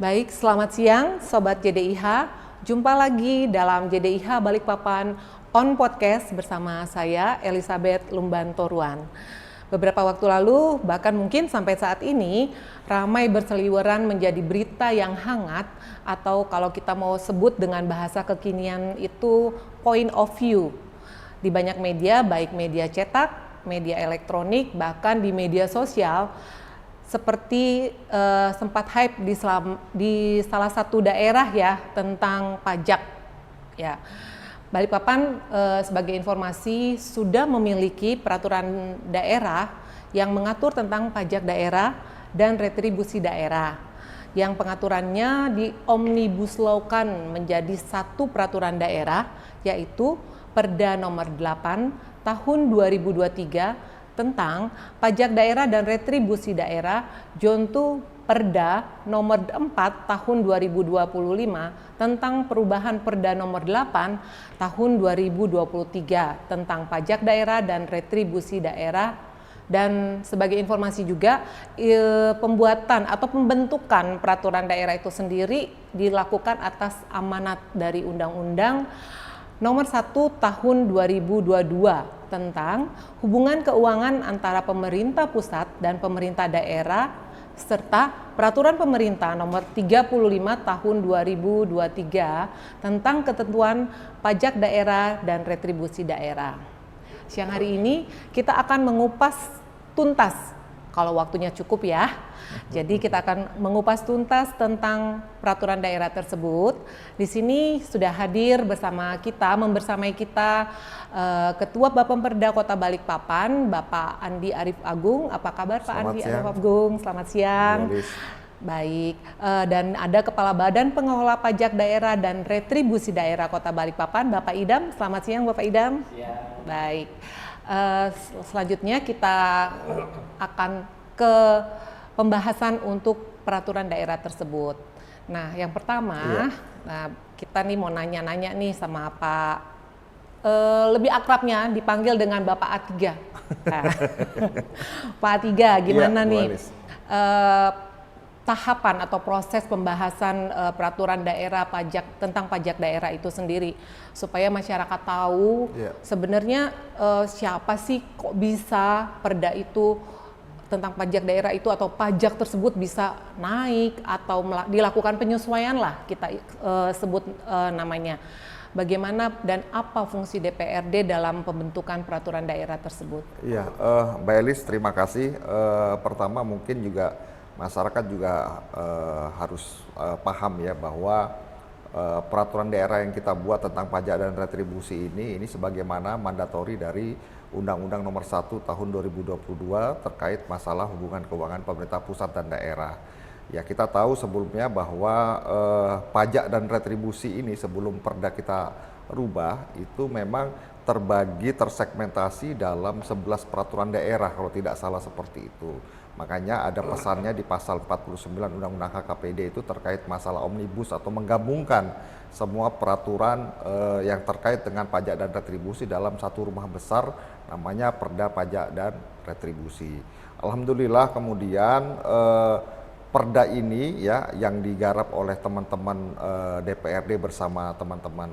Baik, selamat siang Sobat JDIH. Jumpa lagi dalam JDIH Balikpapan On Podcast bersama saya Elizabeth Lumbantoruan. Beberapa waktu lalu, bahkan mungkin sampai saat ini, ramai berseliweran menjadi berita yang hangat atau kalau kita mau sebut dengan bahasa kekinian itu point of view. Di banyak media, baik media cetak, media elektronik, bahkan di media sosial, seperti sempat hype di salah satu daerah ya tentang pajak ya. Balikpapan sebagai informasi sudah memiliki peraturan daerah yang mengatur tentang pajak daerah dan retribusi daerah. Yang pengaturannya di Omnibus Law-kan menjadi satu peraturan daerah, yaitu Perda nomor 8 tahun 2023 tentang pajak daerah dan retribusi daerah, Jonto Perda nomor 4 tahun 2025 tentang perubahan Perda nomor 8 tahun 2023 tentang pajak daerah dan retribusi daerah. Dan sebagai informasi juga, pembuatan atau pembentukan peraturan daerah itu sendiri dilakukan atas amanat dari Undang-Undang nomor 1 tahun 2022 tentang hubungan keuangan antara pemerintah pusat dan pemerintah daerah serta peraturan pemerintah nomor 35 tahun 2023 tentang ketentuan pajak daerah dan retribusi daerah. Siang hari ini kita akan mengupas tuntas kalau waktunya cukup ya. Jadi kita akan mengupas tuntas tentang peraturan daerah tersebut. Di sini sudah hadir membersamai kita Ketua Bapemperda Kota Balikpapan, Bapak Andi Arif Agung. Apa kabar Pak Andi Arif Agung? Selamat siang. Baik, dan ada Kepala Badan Pengelola Pajak Daerah dan Retribusi Daerah Kota Balikpapan, Bapak Idam. Selamat siang Bapak Idam. Siang. Baik, selanjutnya kita akan ke pembahasan untuk peraturan daerah tersebut. Nah, yang pertama, kita nih mau nanya-nanya nih sama Pak, lebih akrabnya dipanggil dengan Bapak A3. Nah, Pak A3, gimana nih tahapan atau proses pembahasan peraturan daerah tentang pajak daerah itu sendiri, supaya masyarakat tahu sebenarnya siapa sih kok bisa perda itu tentang pajak daerah itu atau pajak tersebut bisa naik atau dilakukan penyesuaian lah kita sebut namanya. Bagaimana dan apa fungsi DPRD dalam pembentukan peraturan daerah tersebut? Iya, Mbak Elis, terima kasih. Pertama mungkin juga masyarakat juga harus paham ya bahwa peraturan daerah yang kita buat tentang pajak dan retribusi ini sebagaimana mandatori dari Undang-Undang nomor 1 tahun 2022 terkait masalah hubungan keuangan pemerintah pusat dan daerah. Ya, kita tahu sebelumnya bahwa pajak dan retribusi ini sebelum perda kita rubah itu memang tersegmentasi dalam 11 peraturan daerah kalau tidak salah seperti itu. Makanya ada pesannya di pasal 49 Undang-Undang HKPD itu terkait masalah omnibus atau menggabungkan semua peraturan yang terkait dengan pajak dan retribusi dalam satu rumah besar namanya Perda Pajak dan Retribusi. Alhamdulillah kemudian perda ini ya yang digarap oleh teman-teman DPRD bersama teman-teman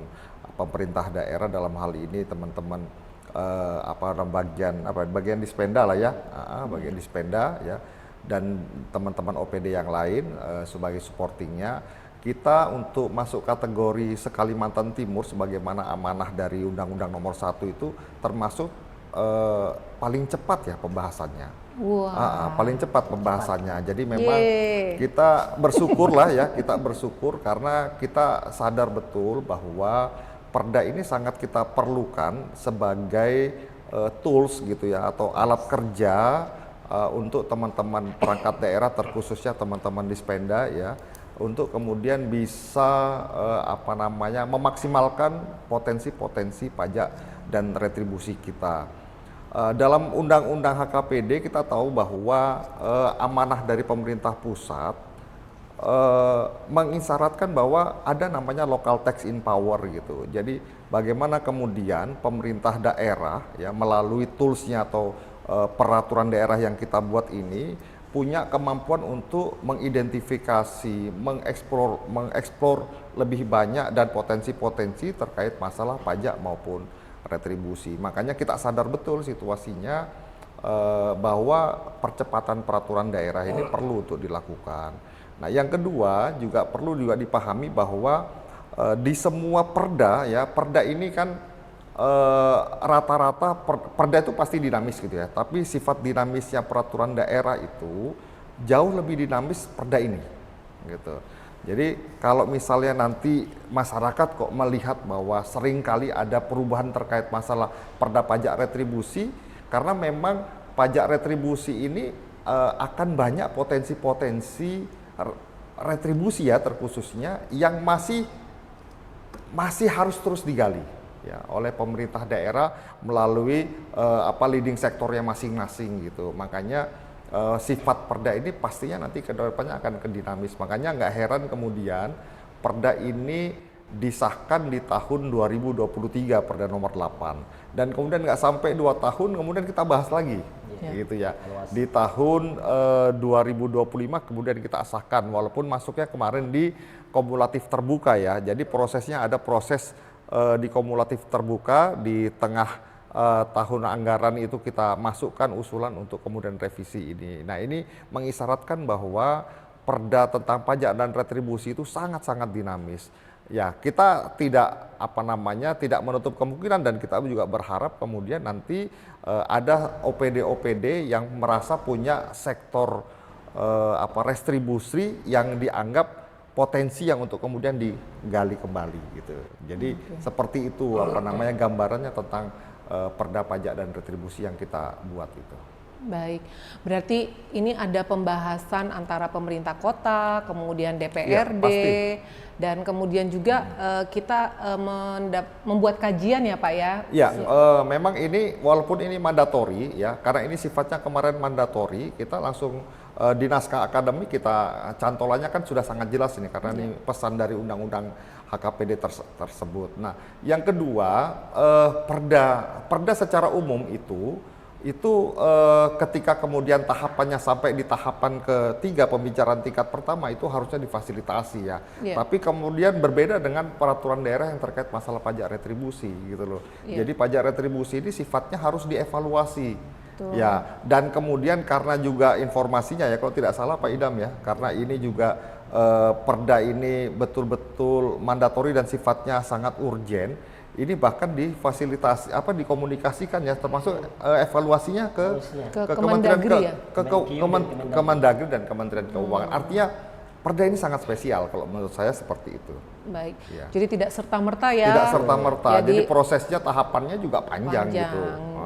pemerintah daerah, dalam hal ini teman-teman bagian Dispenda lah ya, bagian Dispenda ya, dan teman-teman OPD yang lain sebagai supportingnya. Kita untuk masuk kategori Sekalimantan Timur sebagaimana amanah dari Undang-Undang nomor 1 itu termasuk paling cepat ya pembahasannya. Paling cepat pembahasannya. Jadi memang kita bersyukur lah ya, kita bersyukur karena kita sadar betul bahwa perda ini sangat kita perlukan sebagai tools gitu ya, atau alat kerja untuk teman-teman perangkat daerah, terkhususnya teman-teman Dispenda ya, untuk kemudian bisa memaksimalkan potensi-potensi pajak dan retribusi kita. Dalam Undang-Undang HKPD kita tahu bahwa amanah dari pemerintah pusat mengisyaratkan bahwa ada namanya local tax in power gitu. Jadi bagaimana kemudian pemerintah daerah ya melalui toolsnya atau peraturan daerah yang kita buat ini punya kemampuan untuk mengidentifikasi, mengeksplor lebih banyak dan potensi-potensi terkait masalah pajak maupun retribusi. Makanya kita sadar betul situasinya bahwa percepatan peraturan daerah ini perlu untuk dilakukan. Nah, yang kedua juga perlu dipahami bahwa di semua perda ya, perda ini kan rata-rata perda itu pasti dinamis gitu ya, tapi sifat dinamisnya peraturan daerah itu jauh lebih dinamis perda ini gitu. Jadi kalau misalnya nanti masyarakat kok melihat bahwa seringkali ada perubahan terkait masalah perda pajak retribusi, karena memang pajak retribusi ini akan banyak potensi-potensi retribusi ya terkhususnya yang masih harus terus digali ya oleh pemerintah daerah melalui leading sektornya masing-masing gitu. Makanya sifat perda ini pastinya nanti ke depannya akan dinamis. Makanya nggak heran kemudian perda ini disahkan di tahun 2023, perda nomor 8. Dan kemudian nggak sampai 2 tahun kemudian kita bahas lagi gitu ya. Di tahun 2025 kemudian kita sahkan, walaupun masuknya kemarin di kumulatif terbuka ya. Jadi prosesnya ada proses di kumulatif terbuka, di tengah tahun anggaran itu kita masukkan usulan untuk kemudian revisi ini. Nah, ini mengisyaratkan bahwa perda tentang pajak dan retribusi itu sangat-sangat dinamis. Ya, kita tidak tidak menutup kemungkinan dan kita juga berharap kemudian nanti ada OPD-OPD yang merasa punya sektor retribusi yang dianggap potensi yang untuk kemudian digali kembali gitu. Jadi seperti itu gambarannya tentang perda pajak dan retribusi yang kita buat itu. Baik, berarti ini ada pembahasan antara pemerintah kota, kemudian DPRD, dan kemudian juga kita membuat kajian ya Pak ya? Ya, memang ini walaupun ini mandatori ya, karena ini sifatnya kemarin mandatori, kita langsung di naskah akademik kita cantolannya kan sudah sangat jelas ini, karena ini pesan dari undang-undang HKPD tersebut. Nah, yang kedua, perda secara umum itu ketika kemudian tahapannya sampai di tahapan ketiga pembicaraan tingkat pertama itu harusnya difasilitasi ya. Tapi kemudian berbeda dengan peraturan daerah yang terkait masalah pajak retribusi gitu loh. Jadi pajak retribusi ini sifatnya harus dievaluasi. Ya, dan kemudian karena juga informasinya ya, kalau tidak salah Pak Idam ya, karena ini juga perda ini betul-betul mandatori dan sifatnya sangat urgen. Ini bahkan difasilitasi dikomunikasikan ya, termasuk evaluasinya ke Kementerian Kemendagri dan Kementerian Keuangan. Artinya perda ini sangat spesial kalau menurut saya seperti itu. Baik. Ya. Jadi tidak serta-merta ya. Tidak serta-merta. Jadi prosesnya tahapannya juga panjang. Gitu.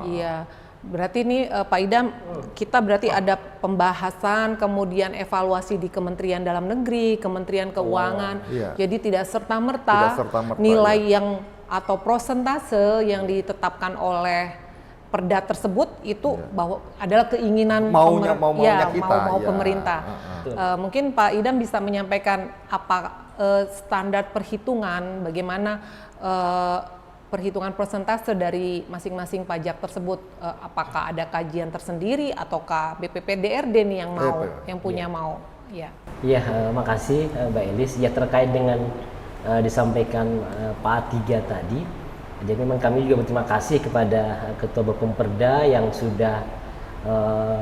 Iya. Berarti ini Pak Idam, kita berarti ada pembahasan, kemudian evaluasi di Kementerian Dalam Negeri, Kementerian Keuangan. Jadi tidak serta-merta nilai yang atau prosentase yang ditetapkan oleh perda tersebut itu bahwa adalah keinginan pemerintah. Mungkin Pak Idam bisa menyampaikan apa standar perhitungan, bagaimana perhitungan persentase dari masing-masing pajak tersebut, apakah ada kajian tersendiri ataukah BPPDRD nih yang punya mau? Iya, makasih Mbak Elis. Ya, terkait dengan disampaikan Pak A3 tadi, jadi memang kami juga berterima kasih kepada Ketua Bapemperda yang sudah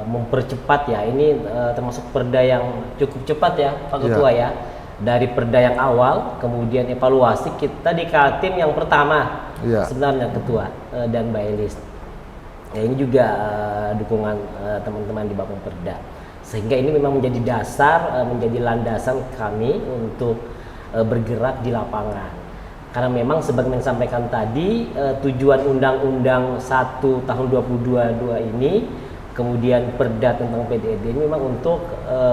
mempercepat ya. Ini termasuk perda yang cukup cepat ya Pak Ketua ya. Dari perda yang awal, kemudian evaluasi kita di Kaltim yang pertama sebenarnya Ketua dan Mbak Elis. Ya, ini juga dukungan teman-teman di Bapemperda. Sehingga ini memang menjadi dasar, menjadi landasan kami untuk bergerak di lapangan. Karena memang sebagaimana disampaikan tadi, tujuan Undang-Undang 1 tahun 2022 ini, kemudian perda tentang PDRD ini memang untuk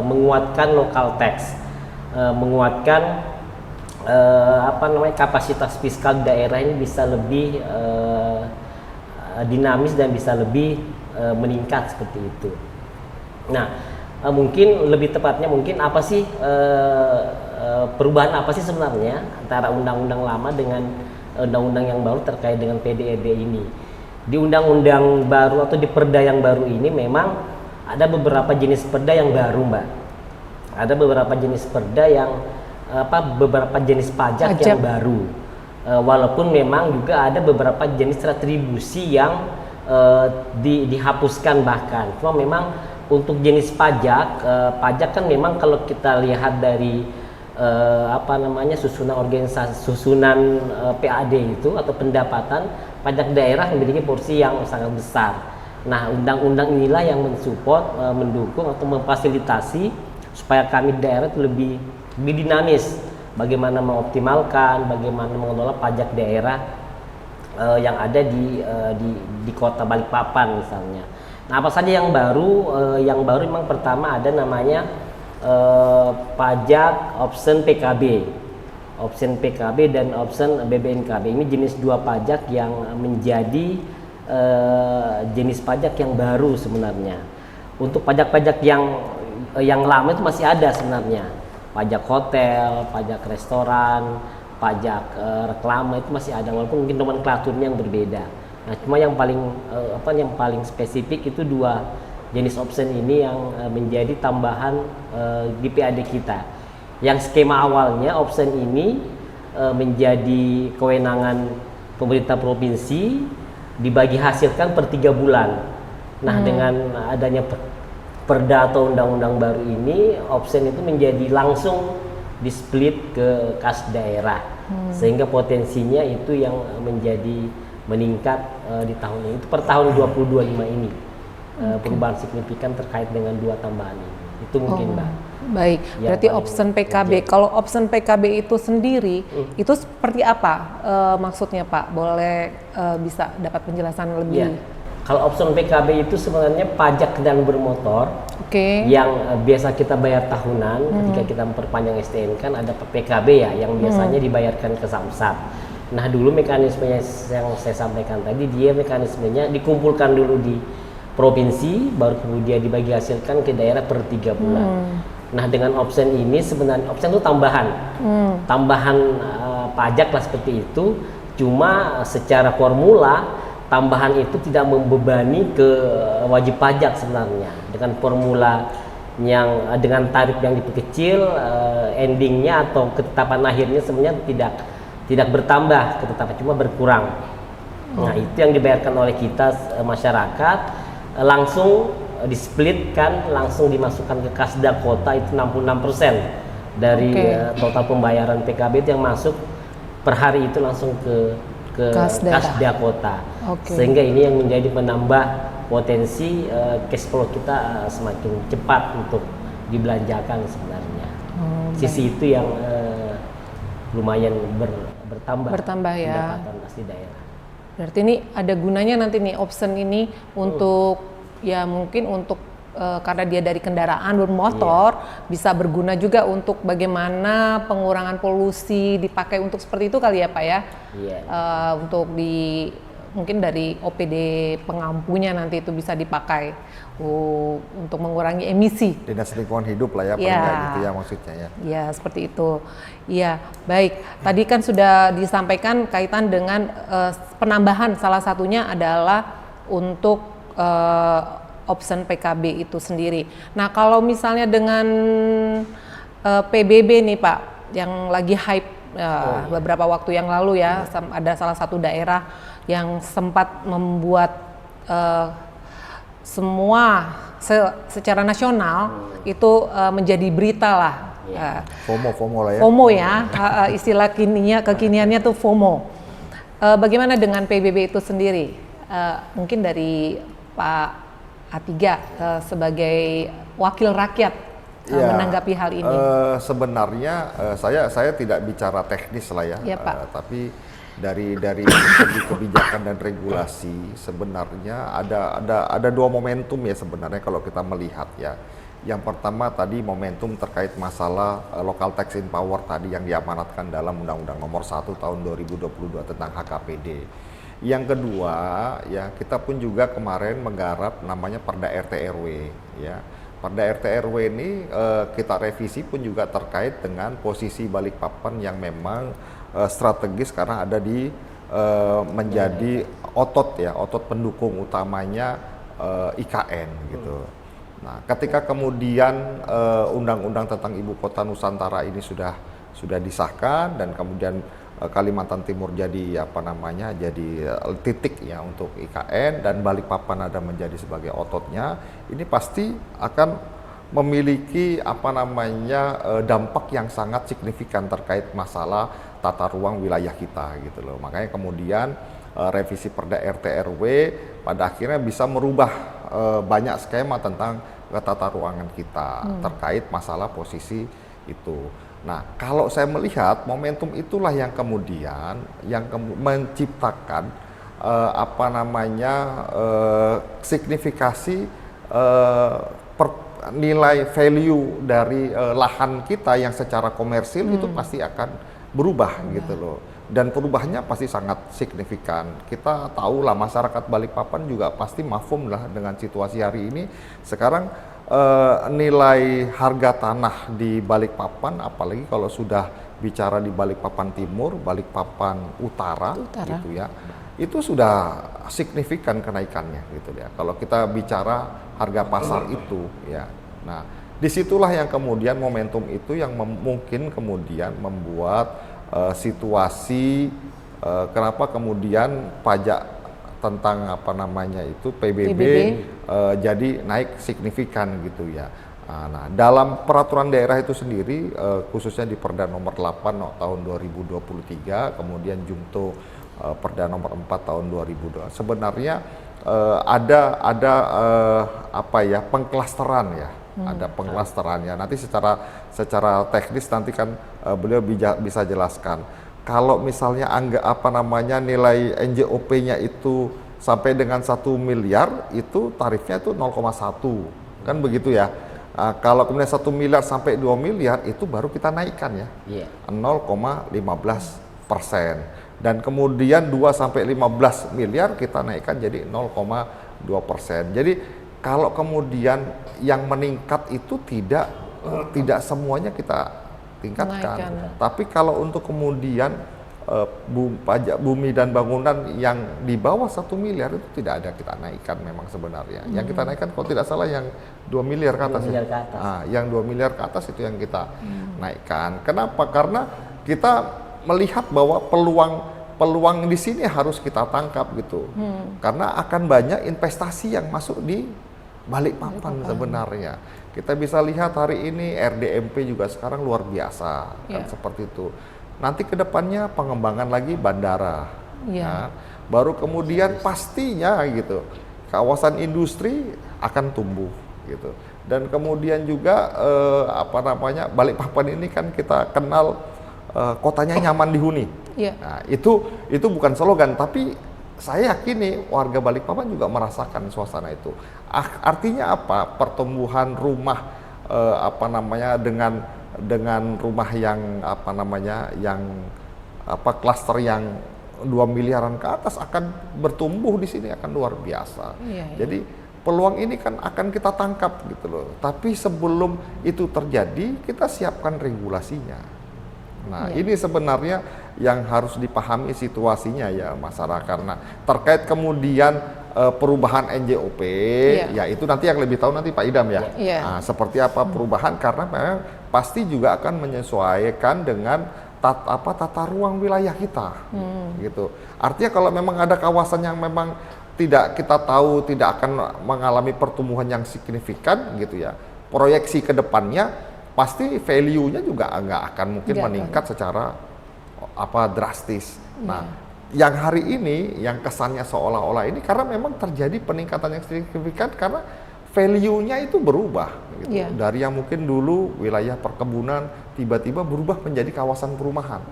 menguatkan local tax, menguatkan kapasitas fiskal daerah ini bisa lebih dinamis dan bisa lebih meningkat seperti itu. Nah, mungkin lebih tepatnya apa sih perubahan apa sih sebenarnya antara undang-undang lama dengan undang-undang yang baru terkait dengan PDRD ini. Di undang-undang baru atau di perda yang baru ini memang ada beberapa jenis perda yang baru, Mbak. Ada beberapa jenis perda yang beberapa jenis pajak yang baru. Walaupun memang juga ada beberapa jenis retribusi yang dihapuskan bahkan. Cuma memang untuk jenis pajak, pajak kan memang kalau kita lihat dari susunan organisasi, susunan PAD itu atau pendapatan, pajak daerah memiliki porsi yang sangat besar. Nah, undang-undang inilah yang mensupport, mendukung atau memfasilitasi supaya kami daerah itu lebih dinamis, bagaimana mengoptimalkan, bagaimana mengelola pajak daerah yang ada di kota Balikpapan misalnya. Nah, apa saja yang baru? Yang baru memang pertama ada namanya pajak option PKB, option PKB dan option BBNKB. Ini jenis dua pajak yang menjadi jenis pajak yang baru sebenarnya. Untuk pajak-pajak yang lama itu masih ada sebenarnya. Pajak hotel, pajak restoran, pajak reklame itu masih ada, walaupun mungkin nomenklaturnya yang berbeda. Nah, cuma yang paling spesifik itu dua jenis option ini yang menjadi tambahan di PAD kita. Yang skema awalnya option ini menjadi kewenangan pemerintah provinsi, dibagi hasilkan per 3 bulan. Nah, dengan adanya perda atau undang-undang baru ini, option itu menjadi langsung di-split ke kas daerah, sehingga potensinya itu yang menjadi meningkat di tahun ini. Itu per tahun 2025 ini perubahan signifikan terkait dengan dua tambahan ini. Itu mungkin, Mbak. Baik, berarti option PKB. Kalau option PKB itu sendiri, itu seperti apa maksudnya, Pak? Boleh bisa dapat penjelasan lebih? Ya. Kalau option PKB itu sebenarnya pajak kendaraan bermotor yang biasa kita bayar tahunan ketika kita memperpanjang STNK, kan ada PKB ya yang biasanya dibayarkan ke Samsat. Nah, dulu mekanismenya yang saya sampaikan tadi, dia mekanismenya dikumpulkan dulu di provinsi, baru kemudian dibagi hasilkan ke daerah per 3 bulan. Nah, dengan option ini sebenarnya option itu tambahan pajak lah seperti itu. Cuma secara formula tambahan itu tidak membebani ke wajib pajak sebenarnya. Dengan formula yang dengan tarif yang diperkecil, endingnya atau ketetapan akhirnya sebenarnya tidak bertambah ketetapan, cuma berkurang. Nah, itu yang dibayarkan oleh kita masyarakat langsung di-splitkan, langsung dimasukkan ke kasda kota, itu 66% dari total pembayaran PKB itu yang masuk per hari itu langsung ke kasda kota. Sehingga ini yang menjadi menambah potensi cash flow kita semakin cepat untuk dibelanjakan sebenarnya. Sisi itu yang lumayan bertambah ya. pendapatan asli daerah. Berarti ini ada gunanya nanti nih option ini untuk ya mungkin untuk karena dia dari kendaraan bermotor bisa berguna juga untuk bagaimana pengurangan polusi, dipakai untuk seperti itu kali ya, Pak ya. Untuk mungkin dari OPD pengampunya nanti itu bisa dipakai untuk mengurangi emisi. Dinas lingkungan hidup lah ya, gitu ya maksudnya ya. Ya, seperti itu. Iya, baik. Tadi kan sudah disampaikan kaitan dengan penambahan, salah satunya adalah untuk option PKB itu sendiri. Nah, kalau misalnya dengan PBB nih, Pak, yang lagi hype beberapa waktu yang lalu ya, ada salah satu daerah yang sempat membuat semua secara nasional itu menjadi berita lah. FOMO lah ya. FOMO ya, istilah kekiniannya tuh FOMO. Bagaimana dengan PBB itu sendiri? Mungkin dari Pak Atiga sebagai wakil rakyat menanggapi hal ini. Sebenarnya saya tidak bicara teknis lah ya, Pak. Tapi dari segi kebijakan dan regulasi sebenarnya ada dua momentum ya sebenarnya kalau kita melihat ya. Yang pertama tadi momentum terkait masalah local tax in power tadi yang diamanatkan dalam Undang-Undang Nomor 1 Tahun 2022 tentang HKPD. Yang kedua ya, kita pun juga kemarin menggarap namanya Perda RT RW ya. Perda RT RW ini kita revisi pun juga terkait dengan posisi Balikpapan yang memang strategis karena ada di menjadi otot pendukung utamanya IKN gitu. Nah, ketika kemudian undang-undang tentang Ibu Kota Nusantara ini sudah disahkan dan kemudian Kalimantan Timur jadi jadi titik ya untuk IKN dan Balikpapan ada menjadi sebagai ototnya, ini pasti akan memiliki dampak yang sangat signifikan terkait masalah tata ruang wilayah kita gitu loh. Makanya kemudian revisi Perda RT RW pada akhirnya bisa merubah banyak skema tentang tata ruangan kita terkait masalah posisi itu. Nah, kalau saya melihat momentum itulah yang kemudian menciptakan signifikasi nilai value dari lahan kita yang secara komersil itu pasti akan berubah gitu loh. Dan perubahannya pasti sangat signifikan. Kita tahu lah masyarakat Balikpapan juga pasti mafhum lah dengan situasi hari ini. Sekarang nilai harga tanah di Balikpapan, apalagi kalau sudah bicara di Balikpapan Timur, Balikpapan Utara. Gitu ya, itu sudah signifikan kenaikannya gitu ya. Kalau kita bicara harga pasar itu ya. Nah, disitulah yang kemudian momentum itu yang mungkin kemudian membuat situasi kenapa kemudian pajak tentang PBB jadi naik signifikan gitu ya. Nah, dalam peraturan daerah itu sendiri khususnya di Perda nomor 8 tahun 2023, kemudian Jungto Perda nomor 4 tahun 2002, sebenarnya ada pengklasteran ya. Ada pengklasterannya. Nanti secara teknis nanti kan beliau bisa jelaskan. Kalau misalnya nilai NJOP-nya itu sampai dengan 1 miliar, itu tarifnya itu 0,1. Kan begitu ya. Kalau kemudian 1 miliar sampai 2 miliar itu baru kita naikkan ya. 0,15%. Dan kemudian 2 sampai 15 miliar kita naikkan jadi 0,2%. Jadi kalau kemudian yang meningkat itu tidak semuanya kita tingkatkan. Tapi kalau untuk kemudian pajak bumi dan bangunan yang di bawah 1 miliar itu tidak ada kita naikkan memang sebenarnya. Yang kita naikkan kalau tidak salah yang 2 miliar ke atas. 2 miliar ke atas. Yang 2 miliar ke atas itu yang kita naikkan. Kenapa? Karena kita melihat bahwa peluang di sini harus kita tangkap gitu. Karena akan banyak investasi yang masuk di Balikpapan sebenarnya. Kita bisa lihat hari ini RDMP juga sekarang luar biasa kan seperti itu. Nanti kedepannya pengembangan lagi bandara. Nah, baru kemudian pastinya gitu kawasan industri akan tumbuh gitu. Dan kemudian juga Balikpapan ini kan kita kenal kotanya nyaman dihuni. Nah, itu bukan slogan, tapi saya yakin nih warga Balikpapan juga merasakan suasana itu. Artinya apa? Pertumbuhan rumah dengan rumah yang klaster yang 2 miliaran ke atas akan bertumbuh di sini akan luar biasa. Jadi peluang ini kan akan kita tangkap gitu loh. Tapi sebelum itu terjadi, kita siapkan regulasinya. Nah, ini sebenarnya yang harus dipahami situasinya ya masyarakat. Nah, terkait kemudian perubahan NJOP, ya itu nanti yang lebih tahu nanti Pak Idam ya. Nah, seperti apa perubahan karena memang pasti juga akan menyesuaikan dengan tata ruang wilayah kita, gitu. Artinya kalau memang ada kawasan yang memang tidak kita tahu tidak akan mengalami pertumbuhan yang signifikan, gitu ya. Proyeksi ke depannya pasti value-nya juga nggak akan mungkin meningkat secara drastis. Nah, yang hari ini yang kesannya seolah-olah ini karena memang terjadi peningkatan yang signifikan karena value-nya itu berubah gitu. Dari yang mungkin dulu wilayah perkebunan tiba-tiba berubah menjadi kawasan perumahan.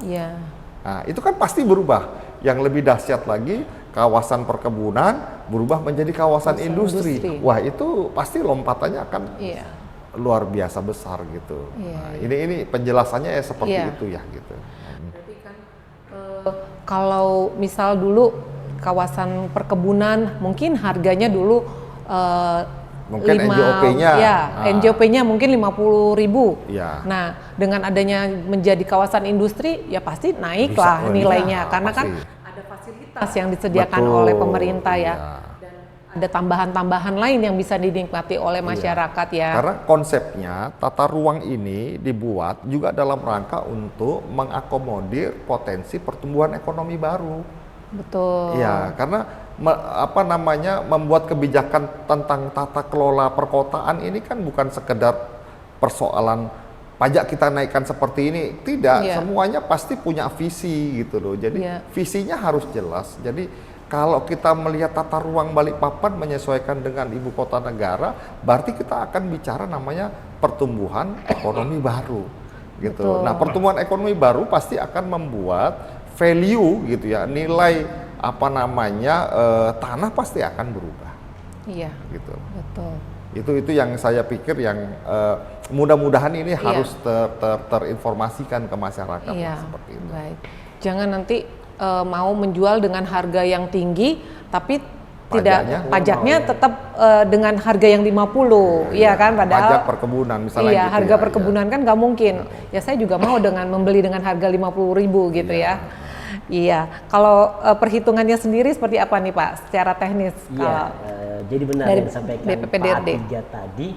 Nah, itu kan pasti berubah. Yang lebih dahsyat lagi kawasan perkebunan berubah menjadi kawasan industri. Wah, itu pasti lompatannya akan luar biasa besar gitu. Nah, ini penjelasannya ya seperti itu ya gitu. Berarti kan kalau misal dulu kawasan perkebunan mungkin harganya dulu mungkin NJOP-nya NJOP-nya mungkin 50.000. Nah, dengan adanya menjadi kawasan industri ya pasti naiklah nilainya karena pasti. Kan ada fasilitas yang disediakan oleh pemerintah ya. Dan ada tambahan-tambahan lain yang bisa dinikmati oleh masyarakat ya. Karena konsepnya tata ruang ini dibuat juga dalam rangka untuk mengakomodir potensi pertumbuhan ekonomi baru. Betul. Ya, karena membuat kebijakan tentang tata kelola perkotaan ini kan bukan sekedar persoalan pajak kita naikkan seperti ini, tidak, semuanya pasti punya visi gitu loh. Jadi visinya harus jelas. Jadi kalau kita melihat tata ruang Balikpapan menyesuaikan dengan ibu kota negara, berarti kita akan bicara namanya pertumbuhan ekonomi baru gitu. Betul. Nah, pertumbuhan ekonomi baru pasti akan membuat value gitu ya, nilai tanah pasti akan berubah. Iya. Gitu. Betul. Itu yang saya pikir yang mudah-mudahan ini harus terinformasikan ke masyarakat seperti itu. Baik. Jangan nanti mau menjual dengan harga yang tinggi tapi pajaknya tetap dengan harga yang 50, ya kan, padahal pajak perkebunan misalnya gitu. Harga perkebunan kan nggak mungkin. Ya saya juga mau membeli dengan harga 50.000 gitu ya. Iya, kalau perhitungannya sendiri seperti apa nih Pak, secara teknis? Iya, jadi benar dari yang disampaikan BPPDRD. Pak Atija tadi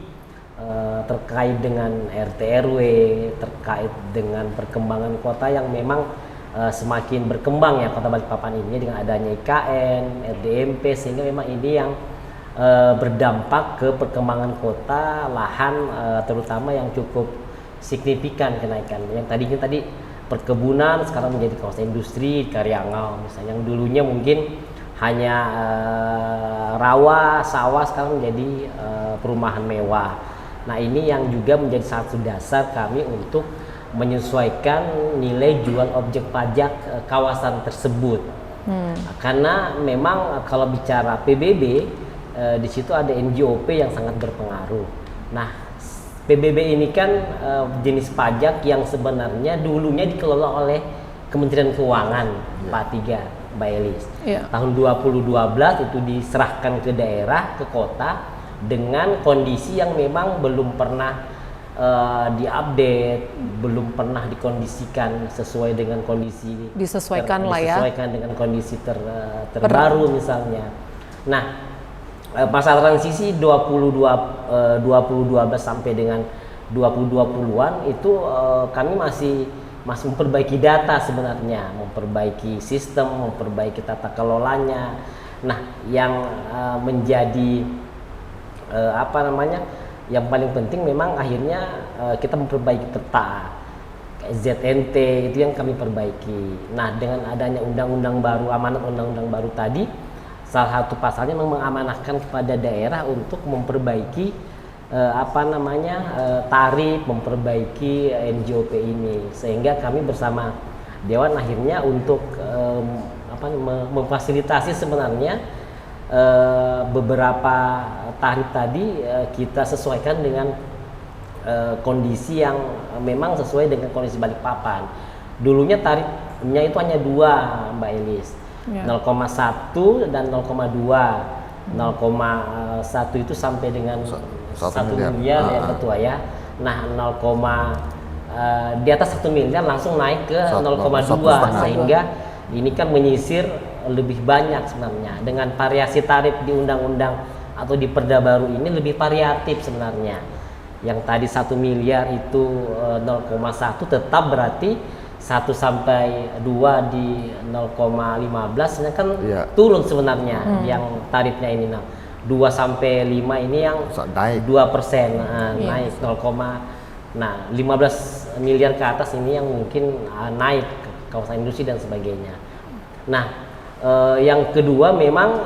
terkait dengan RT RW, terkait dengan perkembangan kota yang memang semakin berkembang ya kota Balikpapan ini dengan adanya IKN, RDMP, sehingga memang ini yang berdampak ke perkembangan kota, lahan terutama yang cukup signifikan kenaikan. Yang tadi perkebunan sekarang menjadi kawasan industri, Karyangau misalnya, yang dulunya mungkin hanya rawa, sawah, sekarang menjadi perumahan mewah. Nah, ini yang juga menjadi satu dasar kami untuk menyesuaikan nilai jual objek pajak kawasan tersebut. Karena memang kalau bicara PBB, di situ ada NJOP yang sangat berpengaruh. Nah, PBB ini kan jenis pajak yang sebenarnya dulunya dikelola oleh Kementerian Keuangan, Pak Tiga, Mbak Elis. Tahun 2012 itu diserahkan ke daerah, ke kota, dengan kondisi yang memang belum pernah diupdate, belum pernah dikondisikan sesuai dengan kondisi disesuaikan dengan kondisi terbaru misalnya. Nah, masa transisi 2012 sampai dengan 2020-an itu kami masih memperbaiki data sebenarnya, memperbaiki sistem, memperbaiki tata kelolanya. Nah, yang menjadi yang paling penting memang akhirnya kita memperbaiki peta ZNT, itu yang kami perbaiki. Nah, dengan adanya undang-undang baru, amanat undang-undang baru tadi, salah satu pasalnya memang mengamanahkan kepada daerah untuk memperbaiki tarif, memperbaiki NJOP ini, sehingga kami bersama Dewan akhirnya untuk memfasilitasi sebenarnya beberapa tarif tadi kita sesuaikan dengan kondisi yang memang sesuai dengan kondisi Balikpapan. Dulunya tarifnya itu hanya 2, Mbak Elis, 0,1 dan 0,2. 0,1 itu sampai dengan 1 miliar ya Ketua ya. Nah, di atas 1 miliar langsung naik ke 0,2, sehingga ini kan menyisir lebih banyak sebenarnya. Dengan variasi tarif di undang-undang atau di perda baru ini lebih variatif sebenarnya. Yang tadi 1 miliar itu 0,1 tetap berarti 1 sampai 2 di 0,15 ini kan turun sebenarnya yang tarifnya ini. Nah, 2 sampai 5 ini yang naik 2%, naik 15 miliar ke atas ini yang mungkin naik ke kawasan industri dan sebagainya. Nah, yang kedua memang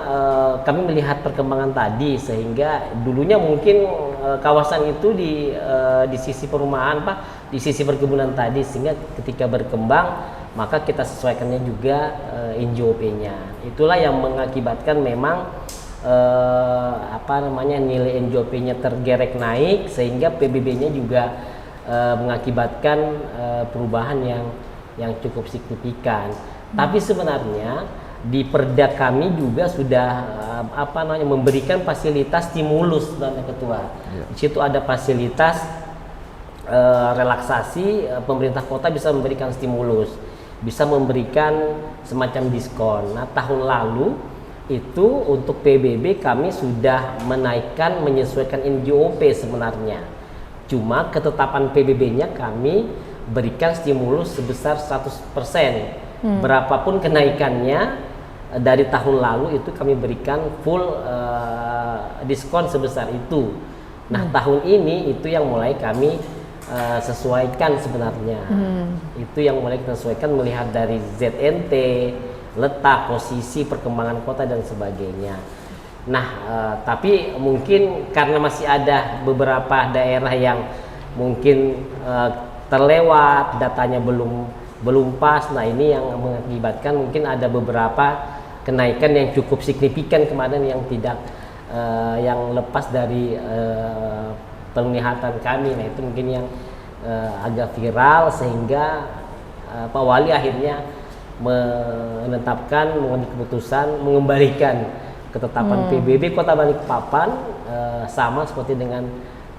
kami melihat perkembangan tadi, sehingga dulunya mungkin kawasan itu di sisi perumahan di sisi perkebunan tadi, sehingga ketika berkembang maka kita sesuaikannya juga NJOP-nya. Itulah yang mengakibatkan memang nilai NJOP-nya tergerek naik, sehingga PBB-nya juga mengakibatkan perubahan yang cukup signifikan. Tapi sebenarnya di perda kami juga sudah memberikan fasilitas stimulus, Ketua. Di situ ada fasilitas relaksasi, pemerintah kota bisa memberikan stimulus, bisa memberikan semacam diskon. Nah, tahun lalu itu untuk PBB kami sudah menaikkan menyesuaikan NJOP sebenarnya. Cuma ketetapan PBB-nya kami berikan stimulus sebesar 100%. Berapapun kenaikannya dari tahun lalu itu kami berikan full diskon sebesar itu. Nah, tahun ini itu yang mulai kami sesuaikan sebenarnya. Itu yang mulai kita sesuaikan melihat dari ZNT, letak, posisi, perkembangan kota dan sebagainya. Nah, tapi mungkin karena masih ada beberapa daerah yang mungkin terlewat, datanya belum pas. Nah, ini yang mengakibatkan mungkin ada beberapa kenaikan yang cukup signifikan kemarin yang tidak yang lepas dari penglihatan kami. Nah, itu mungkin yang agak viral sehingga Pak Wali akhirnya menetapkan, mengambil keputusan mengembalikan ketetapan PBB Kota Balikpapan sama seperti dengan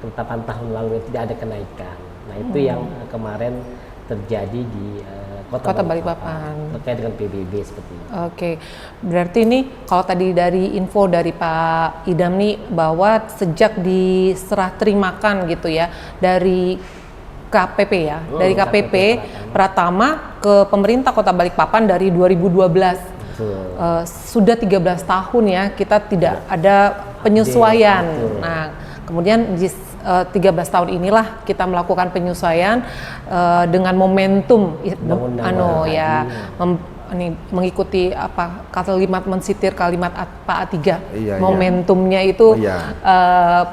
ketetapan tahun lalu, tidak ada kenaikan. Nah, itu yang kemarin terjadi di Kota Balikpapan terkait dengan PBB seperti itu. Oke, berarti ini kalau tadi dari info dari Pak Idam nih bahwa sejak diserah terimakan gitu ya dari KPP ya, dari KPP Pratama ke pemerintah Kota Balikpapan dari 2012. Sudah 13 tahun ya kita tidak ada penyesuaian. Nah, kemudian di 13 tahun inilah kita melakukan penyesuaian dengan momentum mengikuti apa kalimat mensitir kalimat Pak Atiga. Momentumnya itu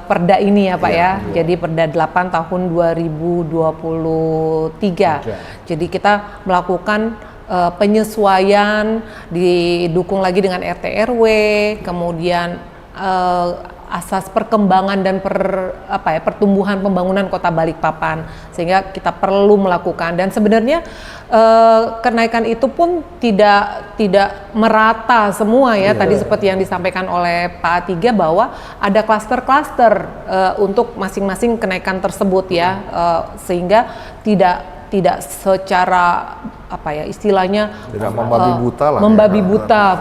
Perda ini ya Pak ya. Jadi Perda 8 tahun 2023. Jadi kita melakukan penyesuaian, didukung lagi dengan RT RW, kemudian asas perkembangan dan pertumbuhan pembangunan Kota Balikpapan, sehingga kita perlu melakukan. Dan sebenarnya kenaikan itu pun tidak merata semua ya. Tadi seperti yang disampaikan oleh Pak Atiga bahwa ada klaster-klaster untuk masing-masing kenaikan tersebut ya, sehingga tidak secara istilahnya tidak membabi buta lah, membabi buta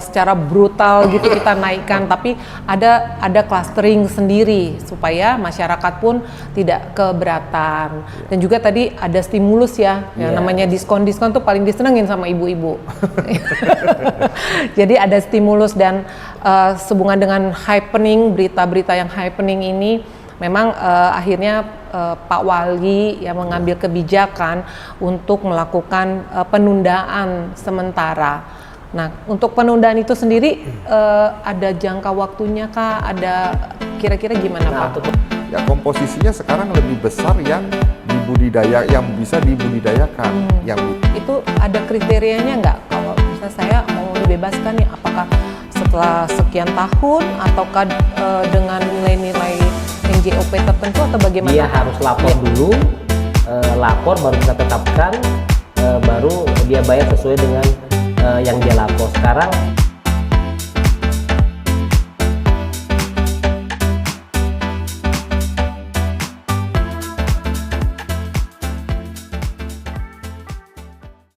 secara brutal gitu kita naikkan, tapi ada clustering sendiri supaya masyarakat pun tidak keberatan. Dan juga tadi ada stimulus ya, yang namanya diskon tuh paling disenengin sama ibu-ibu. Jadi ada stimulus dan sehubungan dengan happening, berita-berita yang happening ini memang akhirnya Pak Wali yang mengambil kebijakan untuk melakukan penundaan sementara. Nah, untuk penundaan itu sendiri ada jangka waktunya kah? Ada kira-kira gimana Pak? Ya, komposisinya sekarang lebih besar yang bisa dibudidayakan. Itu ada kriterianya nggak? Kalau misalnya saya mau dibebaskan nih, apakah setelah sekian tahun ataukah dengan nilai-nilai NJOP tertentu atau bagaimana? Dia harus lapor dulu, lapor baru kita tetapkan, baru dia bayar sesuai dengan yang dia lapor. Sekarang